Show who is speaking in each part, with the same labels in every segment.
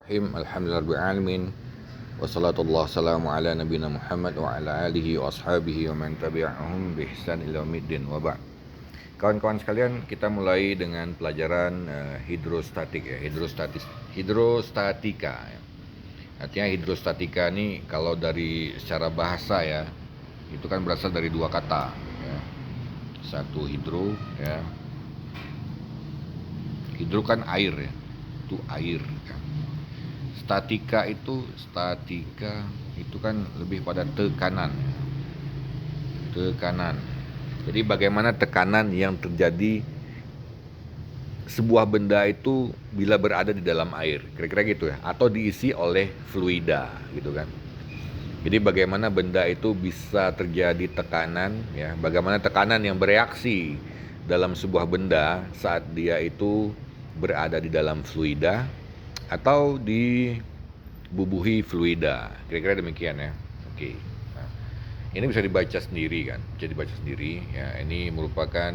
Speaker 1: Alhamdulillahirrahmanirrahim. Wassalatullah salamu ala nabiyina Muhammad wa ala alihi wa ashabihi wa man tabi'ahum bi ihsan ila yaumiddin wa ba'd. Kawan-kawan sekalian, kita mulai dengan pelajaran hidrostatik ya, hidrostatika ya. Artinya hidrostatika ini kalau dari secara bahasa ya, itu kan berasal dari dua kata ya. Satu hidro ya. Hidro kan air ya. Itu air ya. Statika itu kan lebih pada tekanan. Tekanan. Jadi bagaimana tekanan yang terjadi sebuah benda itu bila berada di dalam air, kira-kira gitu ya, atau diisi oleh fluida gitu kan. Jadi bagaimana benda itu bisa terjadi tekanan ya, bagaimana tekanan yang bereaksi dalam sebuah benda saat dia itu berada di dalam fluida atau dibubuhi fluida, kira-kira demikian ya. Oke. Nah, ini bisa dibaca sendiri kan, bisa dibaca sendiri ya. Ini merupakan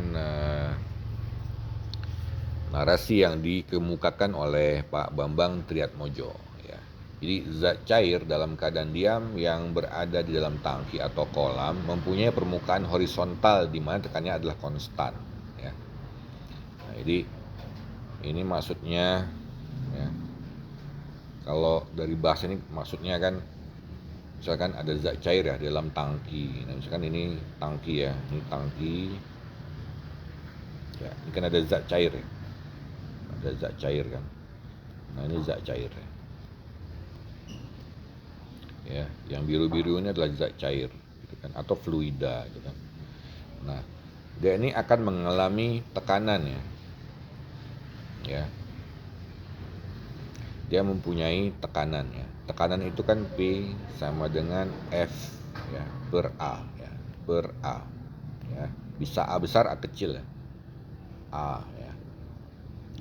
Speaker 1: narasi yang dikemukakan oleh Pak Bambang Triatmojo ya. Jadi zat cair dalam keadaan diam yang berada di dalam tangki atau kolam mempunyai permukaan horizontal di mana tekanannya adalah konstan ya. Nah, jadi ini maksudnya ya. Kalau dari bahasa ini maksudnya kan, misalkan ada zat cair ya dalam tangki. Nah, misalkan ini tangki ya, ini tangki. Ya, ini kan ada zat cair ya. Ada zat cair kan. Nah, ini zat cair ya. Ya, yang biru-biru ini adalah zat cair gitu kan, atau fluida gitu kan. Nah, dia ini akan mengalami tekanan ya. Ya. Dia mempunyai tekanan ya. Tekanan itu kan P sama dengan F ya per A ya, per A ya. Bisa A besar, A kecil ya. A ya.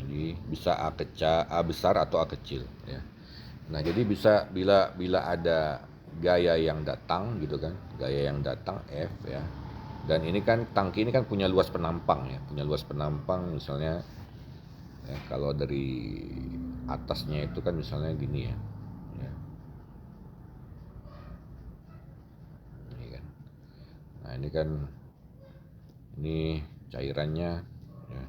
Speaker 1: Jadi bisa A besar atau A kecil ya. Nah, jadi bisa bila ada gaya yang datang gitu kan, gaya yang datang F ya. Dan ini kan tangki ini kan punya luas penampang ya, punya luas penampang misalnya ya, kalau dari atasnya itu kan misalnya gini ya. Ya. Ini kan. Nah, ini cairannya ya.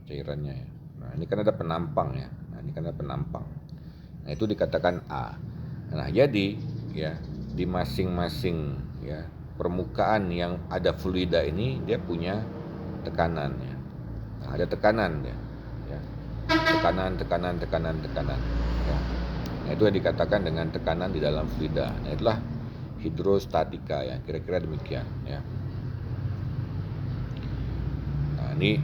Speaker 1: Cairannya ya. Nah, ini kan ada penampang ya. Nah, ini kan ada penampang. Nah, itu dikatakan A. Nah, jadi ya di masing-masing ya permukaan yang ada fluida ini dia punya tekanan ya. Nah, ada tekanan ya. Ya. Tekanan ya. Nah, itu yang dikatakan dengan tekanan di dalam fluida. Nah, itulah hidrostatika ya, kira-kira demikian ya. Nah, ini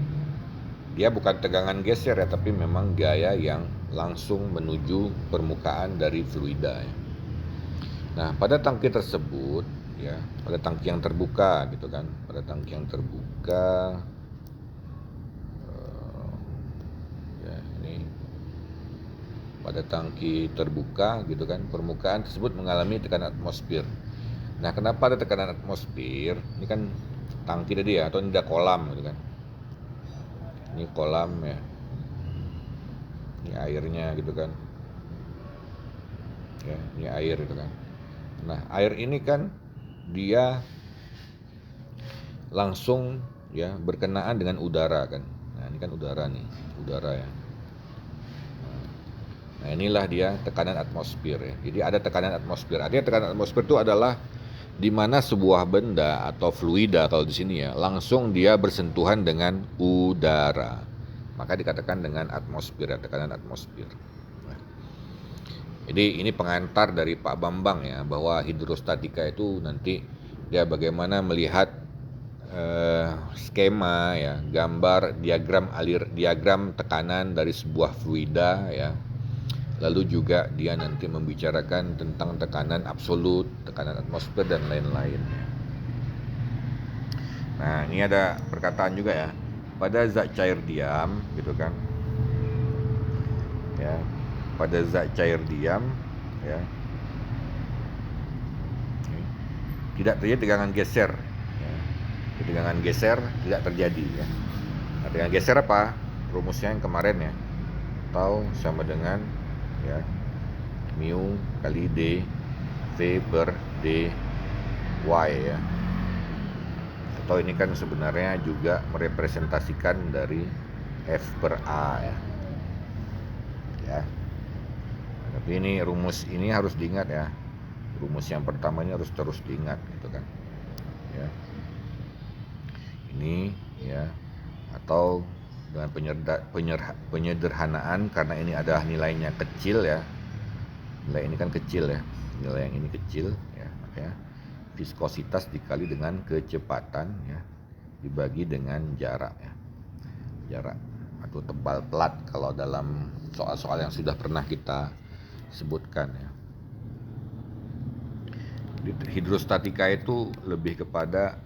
Speaker 1: dia bukan tegangan geser ya, tapi memang gaya yang langsung menuju permukaan dari fluida ya. Nah, pada tangki tersebut ya, pada tangki yang terbuka gitu kan, pada tangki yang terbuka ya, ini pada tangki terbuka gitu kan, permukaan tersebut mengalami tekanan atmosfer. Nah, kenapa ada tekanan atmosfer? Ini kan tangki tadi ya, atau ini ada kolam gitu kan. Ini kolam ya. Ini airnya gitu kan. Ya, ini air gitu kan. Nah, air ini kan dia langsung ya berkenaan dengan udara kan. Nah, ini kan udara nih, udara ya. Nah, inilah dia tekanan atmosfer ya. Jadi ada tekanan atmosfer. Artinya tekanan atmosfer itu adalah di mana sebuah benda atau fluida kalau di sini ya, langsung dia bersentuhan dengan udara. Maka dikatakan dengan atmosfer, tekanan atmosfer. Jadi ini pengantar dari Pak Bambang ya, bahwa hidrostatika itu nanti dia bagaimana melihat skema ya, gambar diagram tekanan dari sebuah fluida ya. Lalu juga dia nanti membicarakan tentang tekanan absolut, tekanan atmosfer dan lain-lain ya. Nah, ini ada perkataan juga ya, pada zat cair diam gitu kan. Ya, pada zat cair diam ya, tidak terjadi tegangan geser ya. Tegangan geser tidak terjadi ya. Nah, dengan geser apa? Rumusnya yang kemarin ya, atau sama dengan ya mu kali d v per dy ya. Atau ini kan sebenarnya juga merepresentasikan dari f per a ya. Ya. Tapi ini rumus ini harus diingat ya. Rumus yang pertama ini harus terus diingat gitu kan. Ya. Ini ya, atau dengan penyederhanaan karena ini adalah nilainya kecil ya. Nilai ini kan kecil ya. Nilai yang ini kecil ya, makanya viskositas dikali dengan kecepatan ya dibagi dengan jarak ya. Jarak atau tebal pelat kalau dalam soal-soal yang sudah pernah kita sebutkan ya. Hidrostatika itu lebih kepada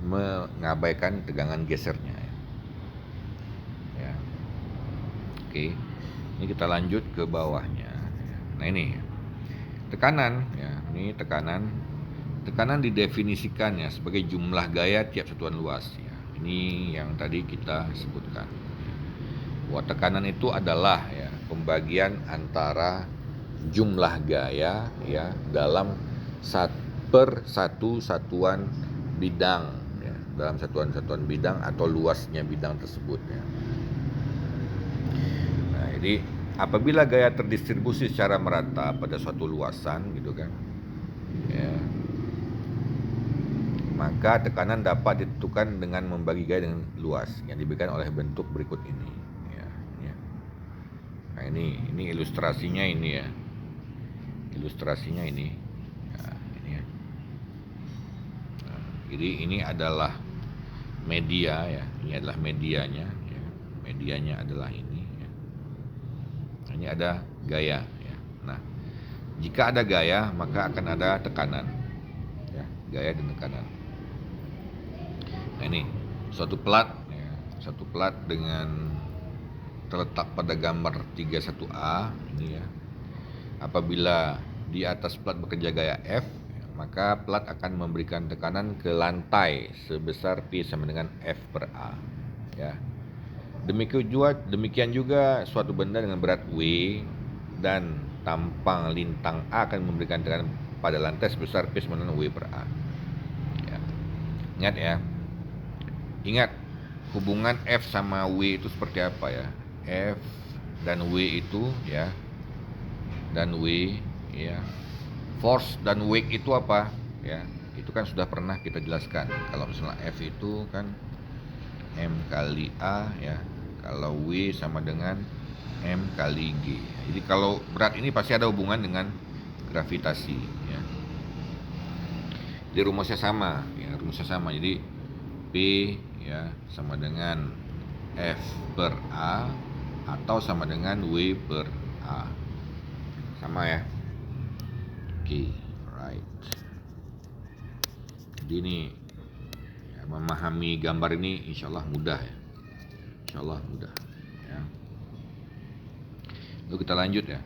Speaker 1: mengabaikan tegangan gesernya ya. Ya. Oke. Ini kita lanjut ke bawahnya. Nah ini tekanan ya. Ini tekanan. Tekanan didefinisikan ya sebagai jumlah gaya tiap satuan luas ya. Ini yang tadi kita sebutkan. Bahwa tekanan itu adalah ya pembagian antara jumlah gaya ya dalam per satu satuan bidang ya, dalam satuan bidang atau luasnya bidang tersebut ya. Nah, jadi apabila gaya terdistribusi secara merata pada suatu luasan gitu kan ya, maka tekanan dapat ditentukan dengan membagi gaya dengan luas yang diberikan oleh bentuk berikut ini ya, ya. Nah ini ilustrasinya ini ya, ilustrasinya ini ya, ini ya. Nah, jadi ini adalah media ya, ini adalah medianya ya. Medianya adalah ini ya. Ini ada gaya ya. Nah jika ada gaya maka akan ada tekanan ya, gaya dan tekanan. Nah ini suatu plat ya, satu plat dengan terletak pada gambar 31A ini ya. Apabila di atas plat bekerja gaya F, maka plat akan memberikan tekanan ke lantai sebesar P sama dengan F per A ya. Demikian juga suatu benda dengan berat W dan tampang lintang A akan memberikan tekanan pada lantai sebesar P sama dengan W per A ya. Ingat ya, ingat hubungan F sama W itu seperti apa ya. F dan W itu ya, dan W ya, force dan weight itu apa ya, itu kan sudah pernah kita jelaskan. Kalau misalnya F itu kan M kali A ya, kalau W sama dengan M kali G. Jadi kalau berat ini pasti ada hubungan dengan gravitasi ya. Jadi rumusnya sama ya, rumusnya sama. Jadi P ya sama dengan F per A atau sama dengan W per A. Sama ya. Oke, right. Jadi ini ya, memahami gambar ini insyaallah mudah ya. Insyaallah mudah ya. Lalu kita lanjut ya.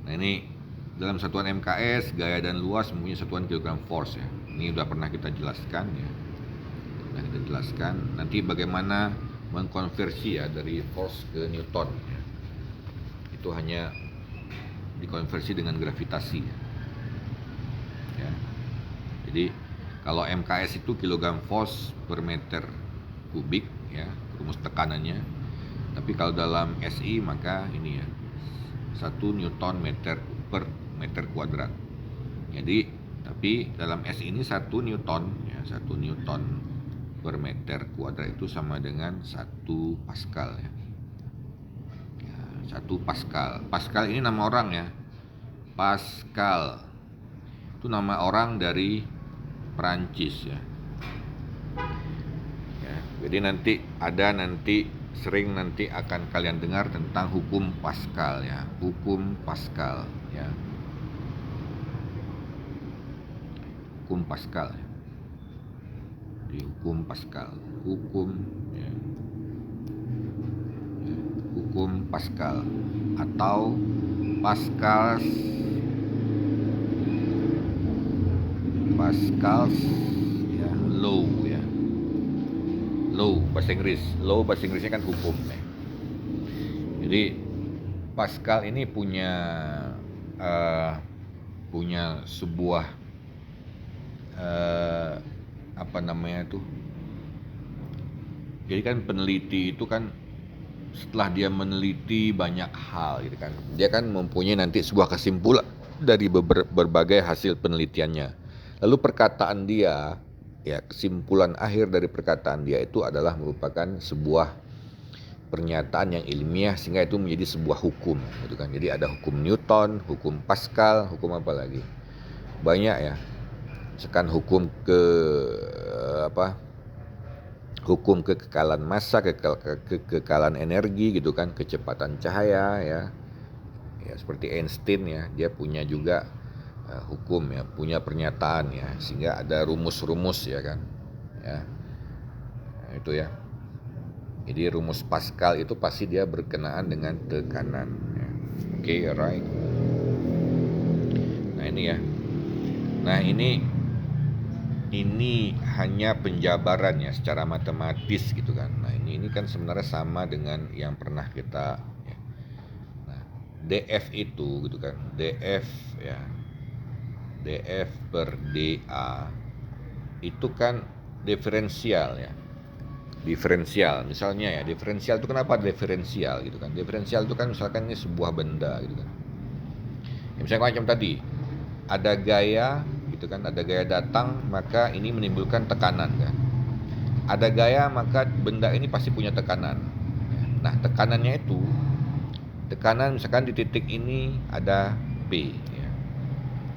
Speaker 1: Nah ini dalam satuan MKS gaya dan luas mempunyai satuan kilogram force ya. Ini sudah pernah kita jelaskan ya. Sudah kita jelaskan. Nanti bagaimana mengkonversi ya dari force ke Newton ya. Itu hanya dikonversi dengan gravitasi ya. Jadi kalau MKS itu kilogram force per meter kubik ya, rumus tekanannya. Tapi kalau dalam SI maka ini ya 1 Newton meter per meter kuadrat. Jadi tapi dalam SI ini 1 Newton ya, 1 Newton per meter kuadrat itu sama dengan 1 Pascal ya. 1 Pascal. Pascal ini nama orang ya. Pascal itu nama orang dari Perancis ya. Ya, jadi nanti sering akan kalian dengar tentang hukum Pascal ya. Hukum Pascal ya. Hukum Pascal ya. Di hukum Pascal. Hukum ya. Hukum Pascal atau Pascal's ya, law ya. law bahasa Inggris. Law bahasa Inggrisnya kan hukum ya. Jadi Pascal ini punya sebuah apa namanya tuh. Jadi kan peneliti itu kan setelah dia meneliti banyak hal gitu kan, dia kan mempunyai nanti sebuah kesimpulan dari berbagai hasil penelitiannya. Lalu perkataan dia, ya kesimpulan akhir dari perkataan dia itu adalah merupakan sebuah pernyataan yang ilmiah sehingga itu menjadi sebuah hukum gitu kan. Jadi ada hukum Newton, hukum Pascal, hukum apa lagi? Banyak ya. Sekarang hukum hukum kekekalan massa, kekekalan energi gitu kan, kecepatan cahaya ya. Ya seperti Einstein ya, dia punya juga hukum ya, punya pernyataan ya, sehingga ada rumus-rumus ya kan. Ya. Nah, itu ya. Jadi rumus Pascal itu pasti dia berkenaan dengan tekanan ya. Oke, right. Nah, ini ya. Nah, ini hanya penjabaran ya secara matematis gitu kan. Nah ini kan sebenarnya sama dengan yang pernah kita ya. Nah, DF itu gitu kan, DF ya, DF per DA itu kan diferensial ya. Diferensial misalnya ya, diferensial itu kenapa diferensial gitu kan. Diferensial itu kan misalkan ini sebuah benda gitu kan ya, misalnya macam tadi ada gaya gitu kan, ada gaya datang maka ini menimbulkan tekanan kan. Ada gaya maka benda ini pasti punya tekanan. Nah tekanannya itu, tekanan misalkan di titik ini ada P ya.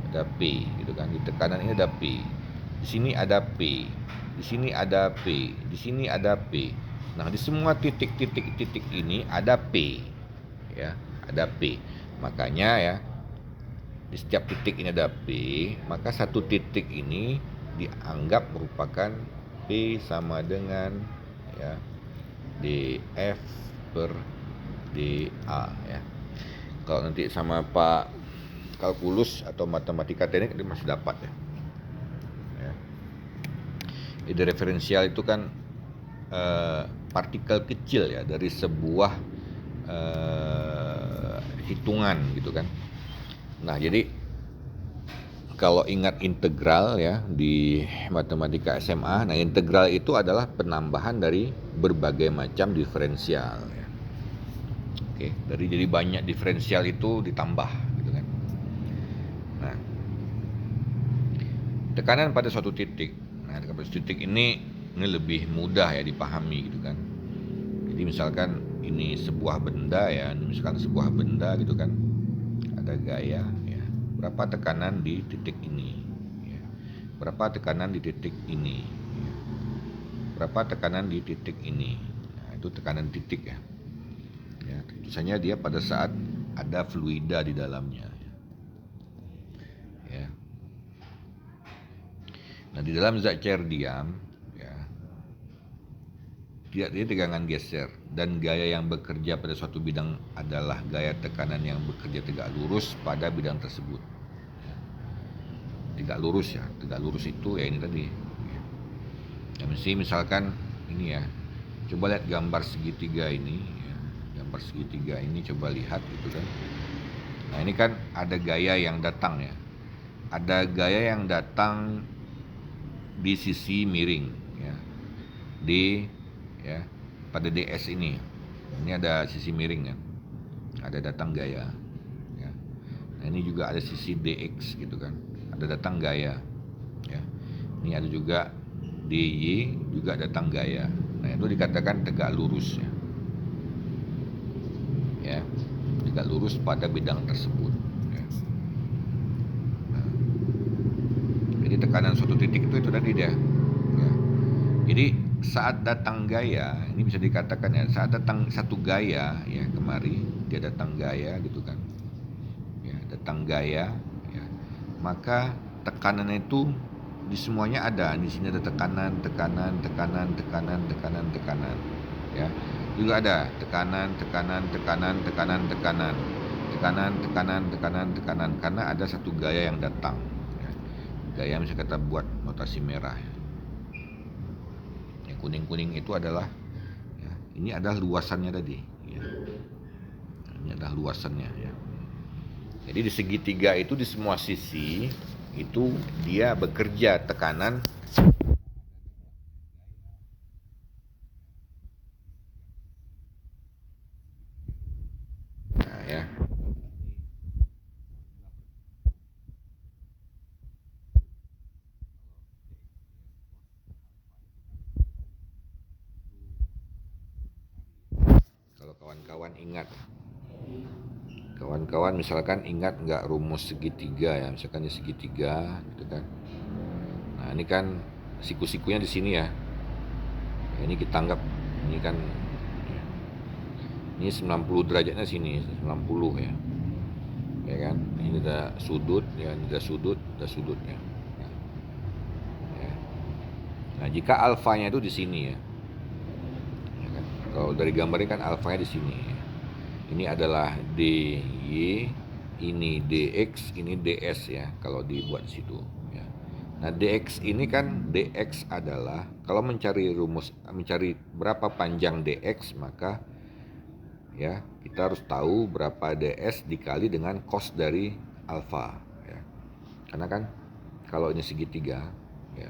Speaker 1: Ada P gitu kan, di tekanan ini ada P, di sini ada P, di sini ada P, di sini ada P. Nah di semua titik-titik ini ada P ya, ada P. Makanya ya di setiap titik ini ada P, maka satu titik ini dianggap merupakan P sama dengan ya dF per dA ya. Kalau nanti sama Pak kalkulus atau matematika teknik itu masih dapat ya. Ide referensial itu kan partikel kecil ya dari sebuah hitungan gitu kan. Nah jadi kalau ingat integral ya di matematika SMA, nah integral itu adalah penambahan dari berbagai macam diferensial ya. Oke, jadi banyak diferensial itu ditambah gitu kan. Nah, tekanan pada suatu titik. Nah, pada suatu titik ini lebih mudah ya dipahami gitu kan. Jadi misalkan ini sebuah benda ya, misalkan sebuah benda gitu kan, ada gaya ya, berapa tekanan di titik ini ya. Berapa tekanan di titik ini ya. Berapa tekanan di titik ini. Nah, itu tekanan titik ya. Ya, misalnya dia pada saat ada fluida di dalamnya ya. Nah, di dalam zat cair diam dia tegangan geser dan gaya yang bekerja pada suatu bidang adalah gaya tekanan yang bekerja tegak lurus pada bidang tersebut. Tegak lurus ya, tegak lurus itu ya ini tadi. Ya, misalkan ini ya, coba lihat gambar segitiga ini ya. Gambar segitiga ini coba lihat gitu kan. Nah ini kan ada gaya yang datang ya. Ada gaya yang datang di sisi miring ya. Pada DS ini ada sisi miring kan, ada datang gaya ya. Nah ini juga ada sisi DX gitu kan, ada datang gaya ya. Ini ada juga DY juga datang gaya. Nah itu dikatakan tegak lurus ya, tegak lurus pada bidang tersebut ya. Nah, jadi tekanan suatu titik itu tadi dia ya. Jadi saat datang gaya, ini bisa dikatakan ya, saat datang satu gaya ya, kemari dia datang gaya gitu kan ya, datang gaya ya, maka tekanan itu di semuanya ada. Di sini ada tekanan ya, juga ada tekanan karena ada satu gaya yang datang ya. Gaya misalnya kita buat notasi merah ya. kuning-kuning itu adalah ya, ini adalah luasannya tadi ya. Ini adalah luasannya ya. Jadi di segitiga itu di semua sisi itu dia bekerja tekanan nah ya. Kalau kawan-kawan misalkan ingat nggak rumus segitiga ya, misalkan di segitiga gitu kan. Nah ini kan siku-sikunya di sini ya. Ini kita anggap ini kan ya, ini 90 derajatnya sini 90 ya. Ya kan? Ini ada sudut ya, ini ada sudut ya. Ya. Nah, jika alfanya itu di sini ya. Ya kan? Kalau dari gambar ini kan alfanya di sini ya. Ini adalah dy, ini dx, ini ds ya kalau dibuat situ ya. Nah, dx ini kan dx adalah kalau mencari berapa panjang dx maka ya kita harus tahu berapa ds dikali dengan cos dari alfa ya. Karena kan kalau ini segitiga ya.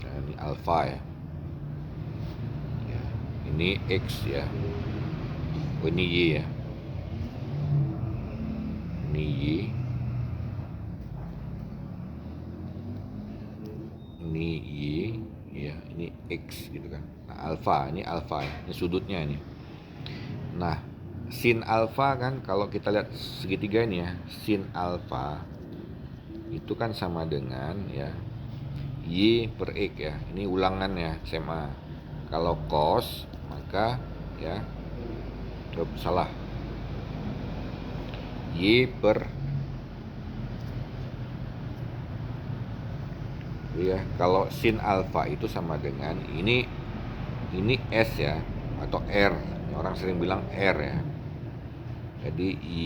Speaker 1: Nah, ini alfa ya. Ya. Ini x ya. Oh, ini y ya. Ini y. Ini y ya, ini x gitu kan. Nah, alfa, ini sudutnya ini. Nah, sin alfa kan kalau kita lihat segitiga ini ya, sin alfa itu kan sama dengan ya y per x ya. Ini ulangannya SMA. Kalau cos maka ya salah. Y per ya, kalau sin alfa itu sama dengan ini S ya atau R. Orang sering bilang R ya. Jadi Y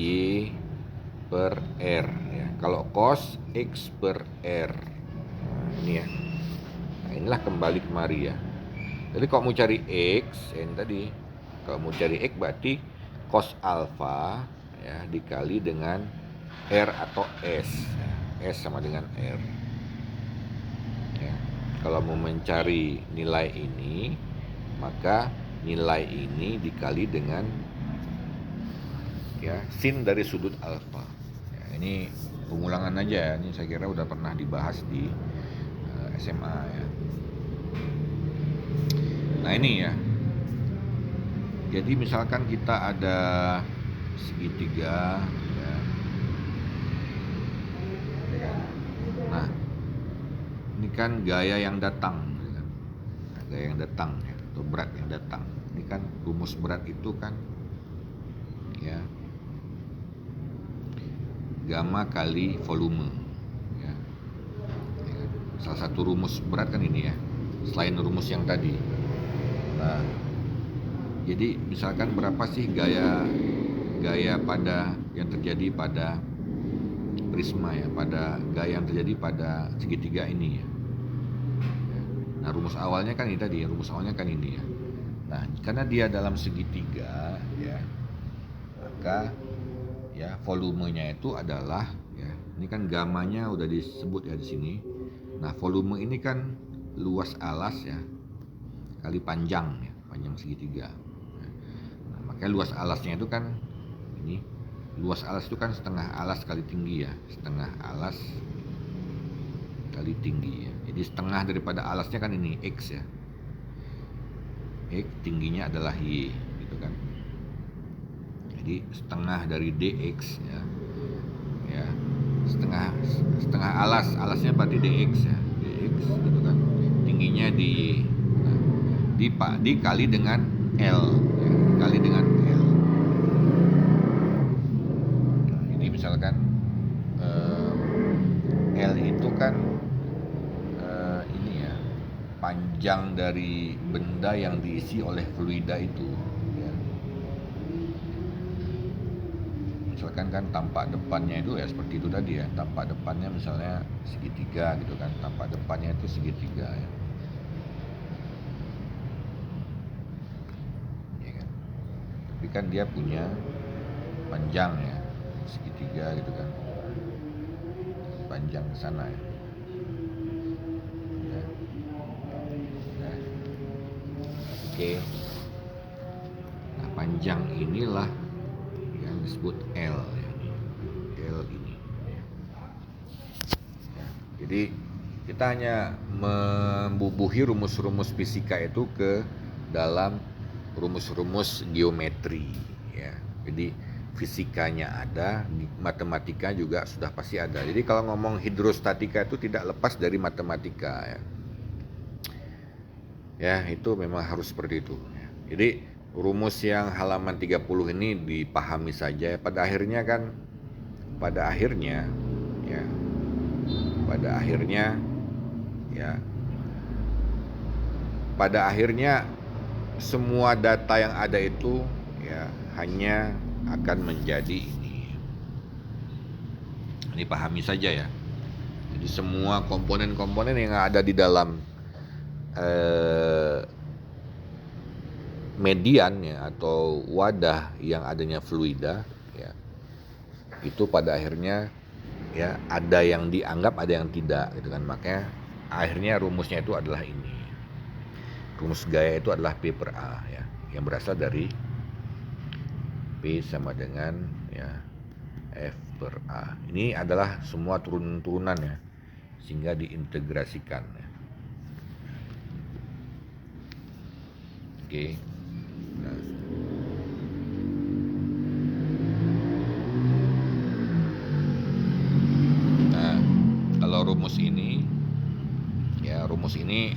Speaker 1: per R ya. Kalau cos X per R. Nah, ini ya. Nah, inilah kembali kemari ya. Jadi kalau mau cari X, ini tadi kalau mau cari X berarti cos alfa ya dikali dengan R atau S ya. S sama dengan R ya. Kalau mau mencari nilai ini maka nilai ini dikali dengan ya sin dari sudut alfa ya. Ini pengulangan aja ya. Ini saya kira udah pernah dibahas di SMA ya. Nah ini ya. Jadi misalkan kita ada segitiga ya. Nah ini kan gaya yang datang ya. Nah, gaya yang datang ya, atau berat yang datang. Ini kan rumus berat itu kan ya gamma kali volume ya. Salah satu rumus berat kan ini ya, selain rumus yang tadi. Nah, jadi misalkan berapa sih gaya pada yang terjadi pada prisma ya, pada gaya yang terjadi pada segitiga ini ya. Nah, rumus awalnya kan ini tadi, ya. Nah, karena dia dalam segitiga ya, maka ya volumenya itu adalah ya, ini kan gamanya udah disebut ya di sini. Nah, volume ini kan luas alas ya kali panjang ya, panjang segitiga. Nah, makanya luas alasnya itu kan ini, luas alas itu kan setengah alas kali tinggi ya, setengah alas kali tinggi ya. Jadi setengah daripada alasnya kan ini X ya. X tingginya adalah Y gitu kan. Jadi setengah dari DX ya. Ya. Setengah alasnya berarti DX ya. DX gitu kan. Tingginya di Y. Nah, dikali dengan L ya. Kali dengan L. Nah, ini misalkan L itu kan panjang dari benda yang diisi oleh fluida itu ya. misalkan kan tampak depannya itu ya seperti itu tadi ya, tampak depannya misalnya segitiga gitu kan, tampak depannya itu segitiga ya. Ya kan? Tapi kan dia punya panjang ya, segitiga gitu kan, panjang ke sana ya. Ya. Nah, oke. Nah, panjang inilah yang disebut L ya. L ini. Ya. Jadi kita hanya membubuhi rumus-rumus fisika itu ke dalam rumus-rumus geometri ya. Jadi fisikanya ada, matematika juga sudah pasti ada. Jadi kalau ngomong hidrostatika itu tidak lepas dari matematika ya. Ya, itu memang harus seperti itu. Jadi rumus yang halaman 30 ini dipahami saja. Pada akhirnya pada akhirnya semua data yang ada itu ya hanya akan menjadi ini. Ini pahami saja ya. Jadi semua komponen-komponen yang ada di dalam median ya atau wadah yang adanya fluida ya, itu pada akhirnya ya ada yang dianggap, ada yang tidak gitu kan. Makanya akhirnya rumusnya itu adalah ini. Rumus gaya itu adalah P per A ya, yang berasal dari P sama dengan ya F per A. Ini adalah semua turunan ya, sehingga diintegrasikan ya. Oke. Nah, kalau rumus ini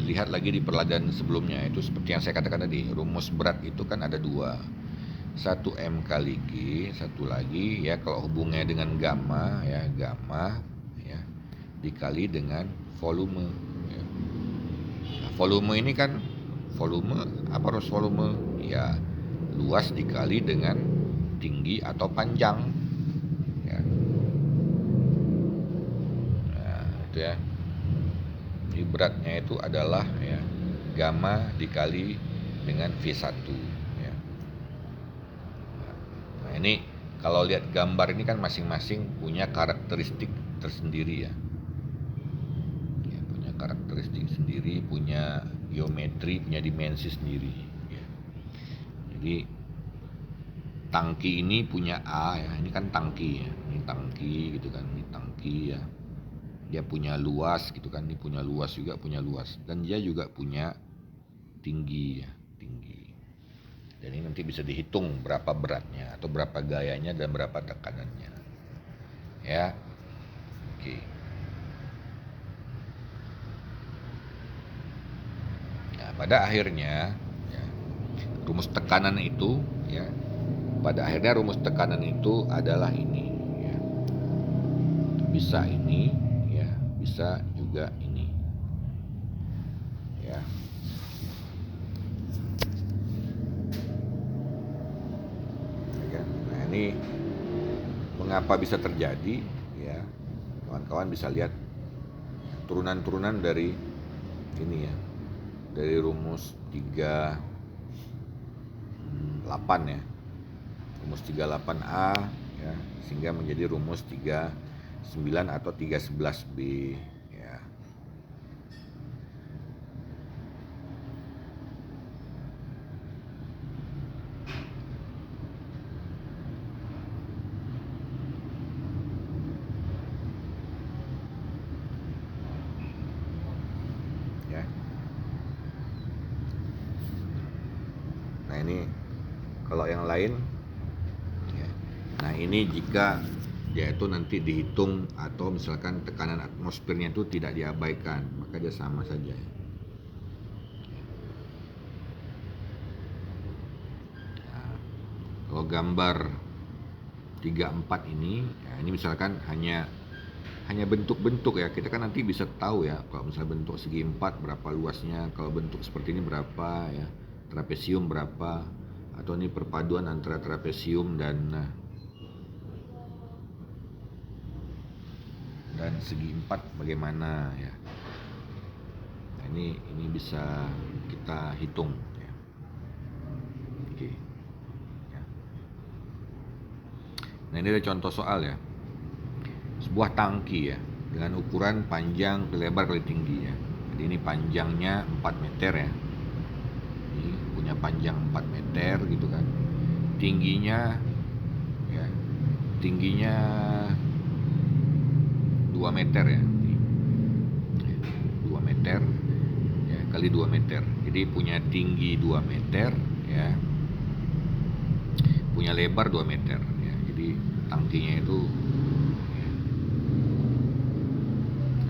Speaker 1: lihat lagi di perladan sebelumnya, itu seperti yang saya katakan tadi, rumus berat itu kan ada dua, satu M kali G, satu lagi ya kalau hubungnya dengan gamma ya dikali dengan volume ya. Nah, volume ini kan harus volume ya luas dikali dengan tinggi atau panjang ya. Nah, itu ya. Jadi beratnya itu adalah ya gamma dikali dengan V1 ya. Nah, ini kalau lihat gambar ini kan masing-masing punya karakteristik tersendiri ya. Punya karakteristik sendiri, punya geometri, punya dimensi sendiri ya. Jadi tangki ini punya A ya, ini kan tangki ya, ini tangki gitu kan, ini tangki ya. Dia punya luas gitu kan, ini punya luas juga, punya luas, dan dia juga punya tinggi ya, tinggi. Dan ini nanti bisa dihitung berapa beratnya atau berapa gayanya dan berapa tekanannya ya. Oke. Nah, pada akhirnya ya, rumus tekanan itu ya, pada akhirnya rumus tekanan itu adalah ini ya. Bisa ini ya, bisa juga ini ya. Nah, ini mengapa bisa terjadi ya, kawan-kawan bisa lihat turunan-turunan dari ini ya, dari rumus 38 ya, rumus 38A ya, sehingga menjadi rumus 39 atau 311B ya. Ya. Nah, ini kalau yang lain ya. Nah, ini jika yaitu nanti dihitung atau misalkan tekanan atmosfernya itu tidak diabaikan, maka dia sama saja. Nah, kalau gambar 34 ini, ya ini misalkan hanya bentuk-bentuk ya, kita kan nanti bisa tahu ya, kalau misalnya bentuk segi 4 berapa luasnya, kalau bentuk seperti ini berapa ya, trapesium berapa, atau ini perpaduan antara trapesium dan dan segi 4 bagaimana ya. Nah, ini bisa kita hitung ya. Oke. Ya. Nah, ini ada contoh soal ya. Sebuah tangki ya dengan ukuran panjang kali lebar kali tinggi ya. Jadi ini panjangnya 4 meter ya. Ini punya panjang 4 meter gitu kan. Tingginya 2 meter ya. 2 meter ya, kali 2 meter. Jadi punya tinggi 2 meter ya. Punya lebar 2 meter ya. Jadi tangkinya itu ya,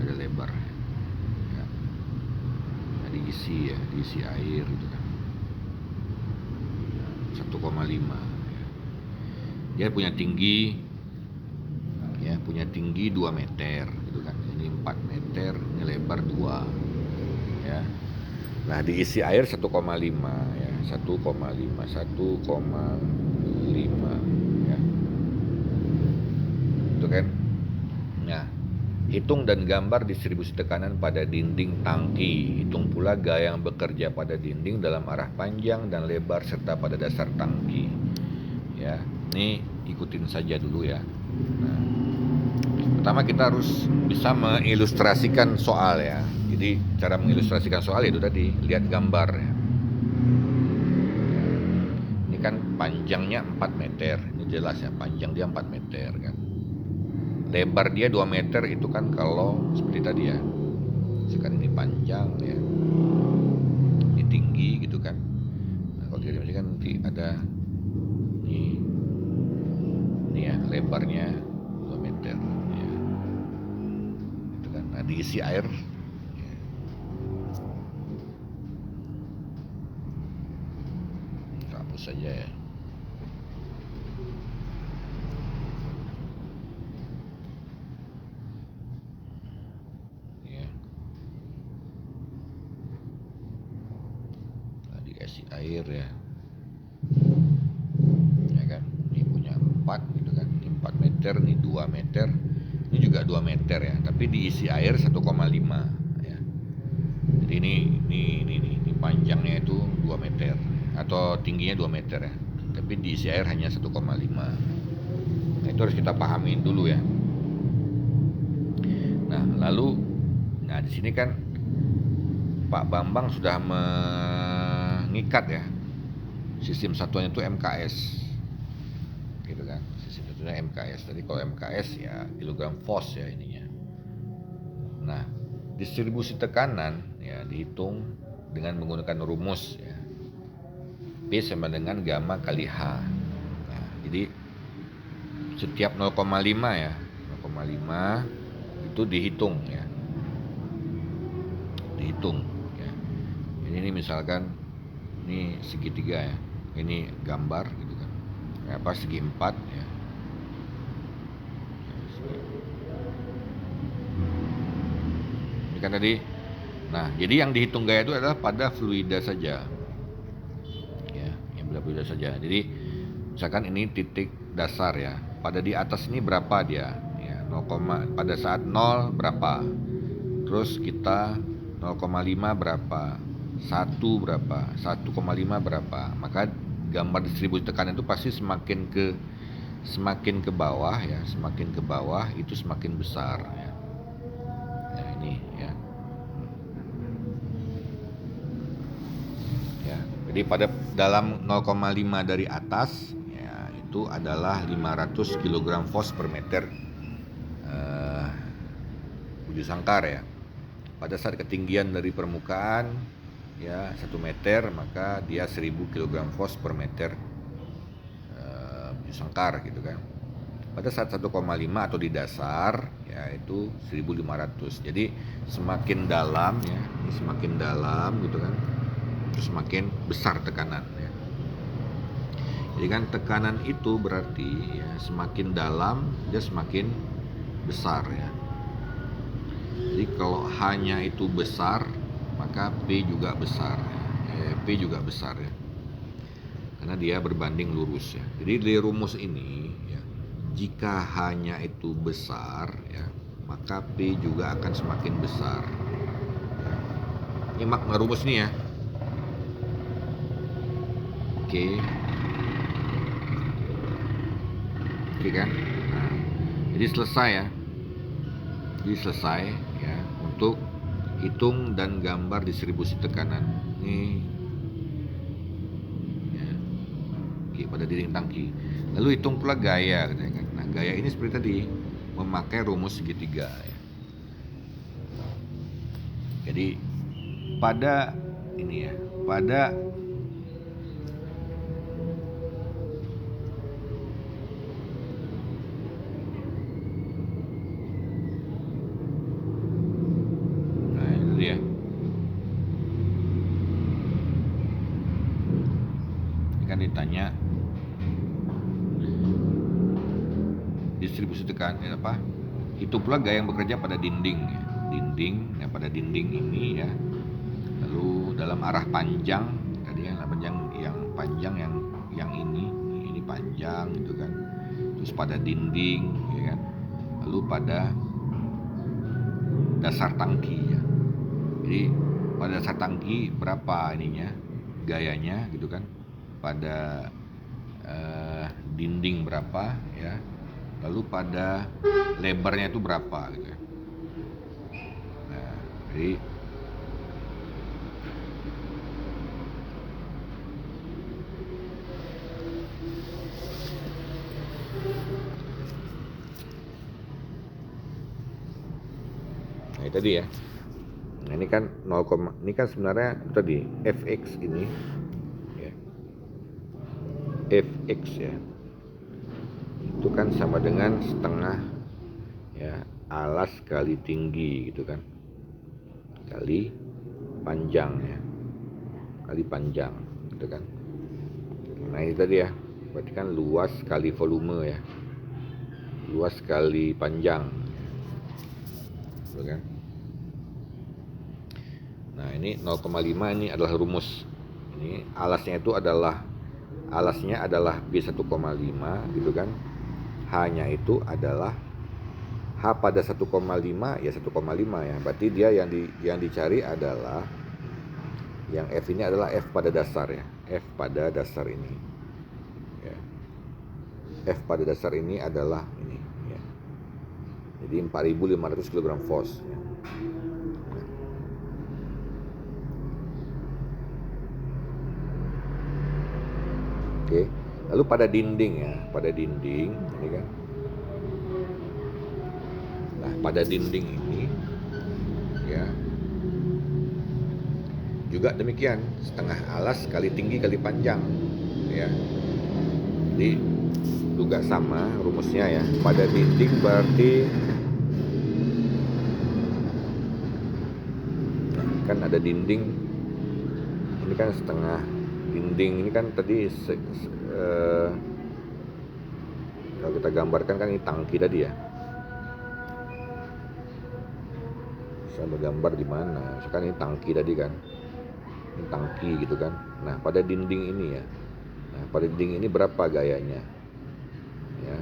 Speaker 1: ada lebar ya. Nah, diisi air gitu kan. 1,5 ya. Dia punya tinggi 2 meter gitu kan. Ini 4 meter, ini lebar 2 ya. Nah, diisi air 1,5 ya. 1,5 ya. Itu kan. Nah, hitung dan gambar distribusi tekanan pada dinding tangki. Hitung pula gaya yang bekerja pada dinding dalam arah panjang dan lebar serta pada dasar tangki. Ya, ini ikutin saja dulu ya. Nah, pertama kita harus bisa mengilustrasikan soal ya. Jadi cara mengilustrasikan soal itu tadi, lihat gambar ya. Ini kan panjangnya 4 meter. Ini jelas ya, panjang dia 4 meter kan. Lebar dia 2 meter itu kan kalau seperti tadi ya. Sekarang ini panjang ya. Ini tinggi gitu kan. Nah, kalau tidak kan nanti ada ini ya, lebarnya 2 meter ya. Itu kan. Nah, diisi air ya. Kita hapus saja ya. Dikasih air ya kan. Ini punya 4 gitu kan. Ini 4 meter, ini 2 meter, ini juga 2 meter ya, tapi diisi air 1,5 ya. Jadi ini panjangnya itu 2 meter atau tingginya 2 meter ya, tapi diisi air hanya 1,5. Nah, itu harus kita pahamin dulu ya. Nah, lalu di sini kan Pak Bambang sudah mengikat ya. Sistem satuannya itu MKS. Gitu kan. Sistem satuannya MKS. Tadi kalau MKS ya kilogram force ya ininya. Nah, distribusi tekanan ya dihitung dengan menggunakan rumus ya. P sama dengan gamma kali H. Nah, jadi setiap 0,5 ya. 0,5 itu dihitung ya. Dihitung ya. Ini misalkan ini segitiga ya, ini gambar gitu kan, segi 4 ya. Ini kan tadi. Nah, jadi yang dihitung gaya itu adalah pada fluida saja ya, yang pada fluida saja. Jadi misalkan ini titik dasar ya, pada di atas ini berapa dia ya, 0, pada saat 0 berapa, terus kita 0,5 berapa, 1 berapa, 1,5 berapa. Maka gambar distribusi tekanan itu pasti semakin ke bawah ya, semakin ke bawah itu semakin besar ya. Nah, ini ya. Ya, jadi pada dalam 0,5 dari atas ya itu adalah 500 kg force per meter bujur sangkar ya. Pada saat ketinggian dari permukaan ya 1 meter, maka dia 1000 kg force per meter bujur sangkar gitu kan. Pada saat 1,5 atau di dasar ya itu 1500. Jadi semakin dalam ya, semakin dalam gitu kan, terus semakin besar tekanan ya. Jadi kan tekanan itu berarti ya semakin dalam dia semakin besar ya. Jadi kalau hanya itu besar, maka P juga besar ya. P juga besar ya, karena dia berbanding lurus ya. Jadi dari rumus ini ya, jika hanya itu besar ya, maka P juga akan semakin besar. Ini makna rumus nih ya. Oke kan? Nah, jadi selesai ya. Jadi selesai ya untuk hitung dan gambar distribusi tekanan. Ini ya, oke, pada dinding tangki. Lalu hitung pula gaya, kan? Nah, gaya ini seperti tadi memakai rumus segitiga ya. Jadi pada ini ya, pada ya. Ini kan ditanya distribusi tekanan apa? Itu pula gaya yang bekerja pada dinding ya. Dinding ya, pada dinding ini ya. Lalu dalam arah panjang tadi yang panjang yang ini panjang gitu kan. Terus pada dinding ya kan. Lalu pada dasar tangki ya. Jadi pada dasar tangki berapa ininya gayanya gitu kan, pada dinding berapa ya, lalu pada lebarnya itu berapa gitu ya. Nah, jadi nah, tadi ya. Nah, ini kan 0, ini kan sebenarnya tadi fx ini ya. Fx ya. Itu kan sama dengan setengah ya alas kali tinggi gitu kan. Kali panjang ya. Kali panjang gitu kan. Nah, ini tadi ya. Berarti kan luas kali volume ya. Luas kali panjang. Gitu kan. Nah, ini 0,5 ini adalah rumus. Ini alasnya adalah B1,5 gitu kan. H-nya itu adalah H pada 1,5 ya 1,5 ya. Berarti dia yang dicari adalah yang F ini adalah F pada dasar ya. F pada dasar ini. Ya. F pada dasar ini adalah ini ya. Jadi 4.500 kg force ya. Oke, lalu pada dinding ya, pada dinding ini kan. Nah, pada dinding ini ya juga demikian, setengah alas kali tinggi kali panjang ya. Jadi juga sama rumusnya ya. Pada dinding berarti kan ada dinding, ini kan setengah dinding ini kan tadi kalau kita gambarkan kan ini tangki tadi ya. Saya bergambar di mana? Sekarang ini tangki tadi kan. Ini tangki gitu kan. Nah, pada dinding ini ya. Nah, pada dinding ini berapa gayanya? Ya.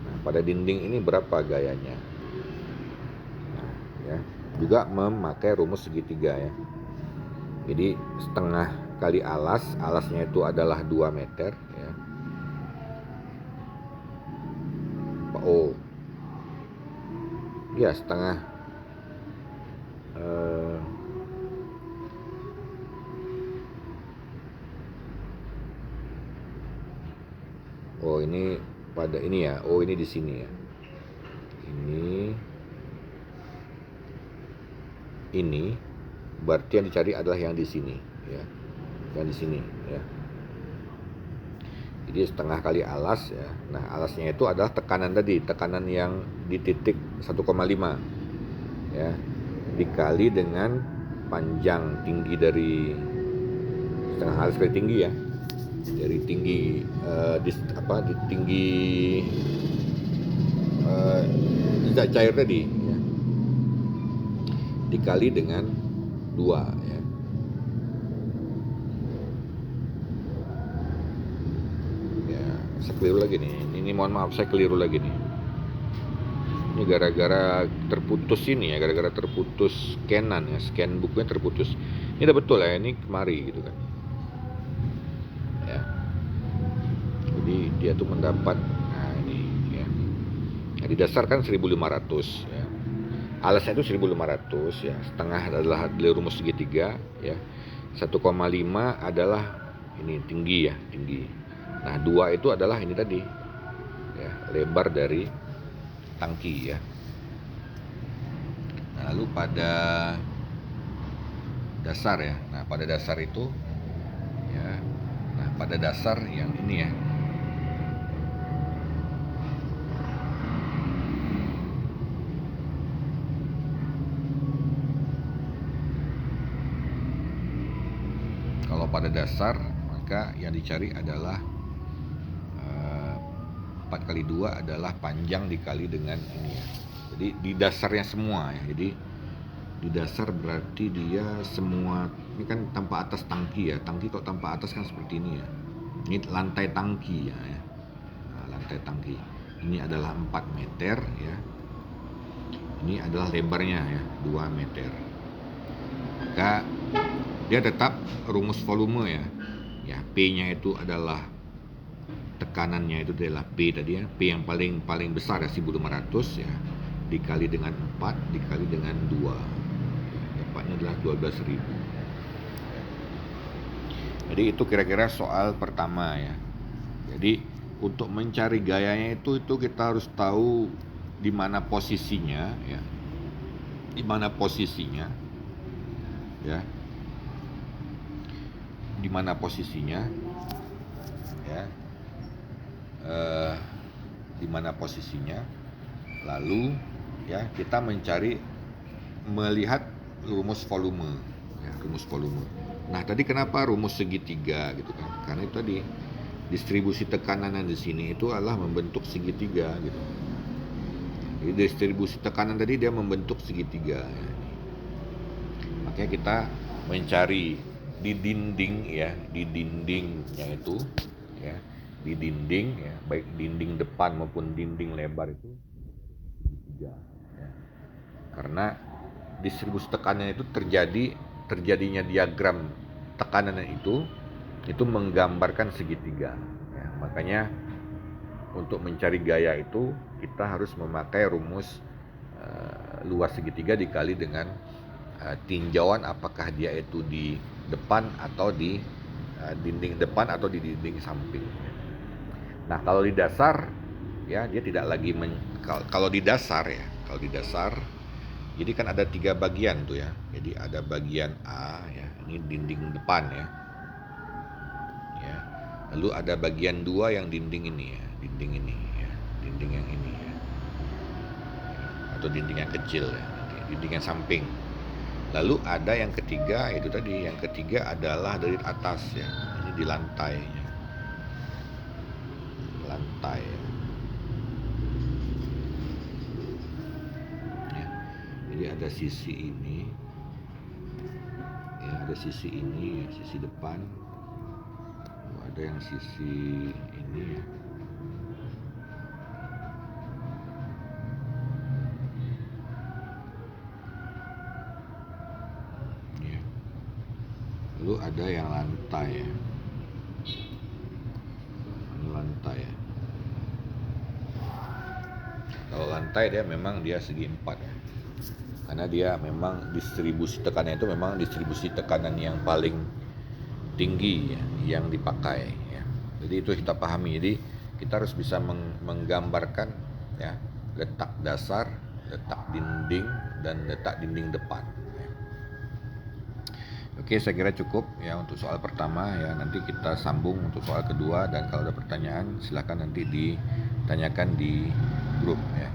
Speaker 1: Nah, pada dinding ini berapa gayanya? Nah, ya. Juga memakai rumus segitiga ya. Jadi setengah kali alasnya itu adalah 2 meter ya. Oh ya, setengah oh ini pada ini ya. Oh, ini di sini ya. Ini berarti yang dicari adalah yang di sini ya. Yang di sini ya. Jadi setengah kali alas ya. Nah, alasnya itu adalah tekanan tadi, tekanan yang di titik 1,5 ya, dikali dengan panjang tinggi dari setengah alas kali tinggi ya. Dari tinggi di tinggi zat cair tadi ya. Dikali dengan 2 ya. Saya keliru lagi nih. Ini mohon maaf, saya keliru lagi nih. Ini gara-gara terputus ini ya, gara-gara terputus scanan ya, scan bukunya terputus. Ini udah betul ya, ini kemari gitu kan. Ya. Jadi dia tuh mendapat, nah ini ya. Nah, di dasar kan 1500 ya. Alasnya itu 1500 ya, setengah adalah rumus segitiga ya. 1,5 adalah ini tinggi ya, tinggi. Nah, 2 itu adalah ini tadi. Ya, lebar dari tangki ya. Nah, lalu pada dasar ya. Nah, pada dasar itu ya. Nah, pada dasar yang ini ya. Kalau pada dasar, maka yang dicari adalah 4 kali 2 adalah panjang dikali dengan ini ya. Jadi di dasarnya semua ya. Jadi di dasar berarti dia semua, ini kan tanpa atas tangki ya. Tangki kalau tanpa atas kan seperti ini ya. Ini lantai tangki ya. Nah, lantai tangki. Ini adalah 4 meter ya. Ini adalah lebarnya ya, 2 meter. Maka dia tetap rumus volume ya. Ya, P-nya itu adalah tekanannya itu adalah P tadi ya, P yang paling besar ya 1500 ya, dikali dengan 4 dikali dengan 2 ya, dapatnya adalah 12.000. Jadi itu kira-kira soal pertama ya. Jadi untuk mencari gayanya itu kita harus tahu di mana posisinya ya, di mana posisinya ya, di mana posisinya ya, di mana posisinya, lalu ya kita melihat rumus volume ya, rumus volume. Nah, tadi kenapa rumus segitiga gitu kan, karena itu tadi distribusi tekanan yang di sini itu adalah membentuk segitiga gitu. Jadi distribusi tekanan tadi dia membentuk segitiga ya. Makanya kita mencari di dinding ya, di dindingnya itu ya, di dinding ya, baik dinding depan maupun dinding lebar itu segitiga ya. Karena distribusi tekanannya itu terjadinya diagram tekanan itu menggambarkan segitiga ya. Makanya untuk mencari gaya itu kita harus memakai rumus luas segitiga dikali dengan tinjauan apakah dia itu di depan atau di dinding depan atau di dinding samping. Nah, kalau di dasar ya dia tidak lagi kalau di dasar ya, kalau di dasar jadi kan ada 3 bagian tuh ya. Jadi ada bagian A ya, ini dinding depan ya. Ya. Lalu ada bagian 2 yang dinding ini ya, dinding ini ya, dinding yang ini ya. Atau dinding yang kecil ya, dinding yang samping. Lalu ada yang ketiga, itu tadi yang ketiga adalah dari atas ya, ini di lantai ya. Lantai ya. Jadi ada sisi ini ya, ada sisi ini ya, sisi depan, ada yang sisi ini ya. Lalu ada yang lantai ya. Ini lantai ya. Kalau lantai dia memang dia segi 4 ya. Karena dia memang distribusi tekanannya itu memang distribusi tekanan yang paling tinggi ya, yang dipakai ya. Jadi itu kita pahami. Jadi kita harus bisa menggambarkan ya, letak dasar, letak dinding, dan letak dinding depan. Oke, saya kira cukup ya untuk soal pertama ya. Nanti kita sambung untuk soal kedua, dan kalau ada pertanyaan silakan nanti ditanyakan di grup ya.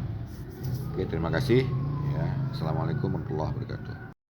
Speaker 1: Oke, terima kasih ya. Assalamualaikum warahmatullahi wabarakatuh.